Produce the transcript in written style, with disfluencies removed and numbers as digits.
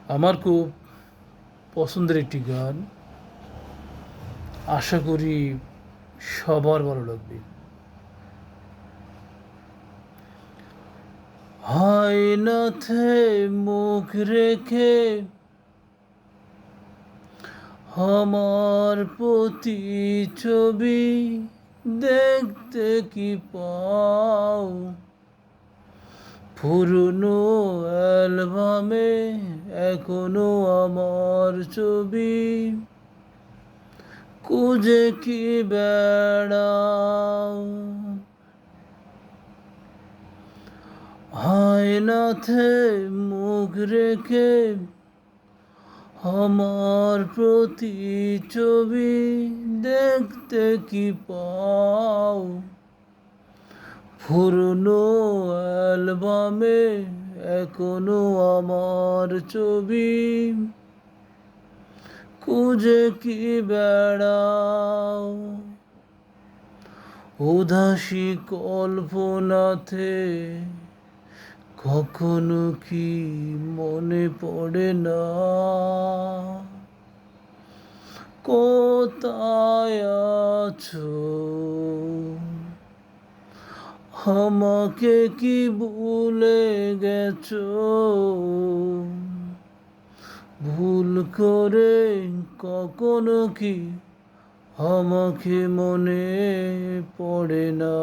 আমার খুব পছন্দের একটি গান, আশা করি সবার ভালো লাগবে। আয়নাতে মুখ রেখে আমার প্রতিচ্ছবি দেখতে কি পাও? পুরনো অ্যালবামে এখনো আমার ছবি খুঁজে কি বেড়াও? আয়নাতে মুখ রেখে আমার প্রতিচ্ছবি দেখতে কি পাও? পুরনো অ্যালবামে এখনো আমার ছবি খুঁজে কি বেড়াও? উদাসী কল্পনাতে কখনো কি মনে পড়ে না কোথায় আছো? আমাকে কি ভুলে গেছো? ভুল করে কখনো কি আমাকে মনে পড়ে না?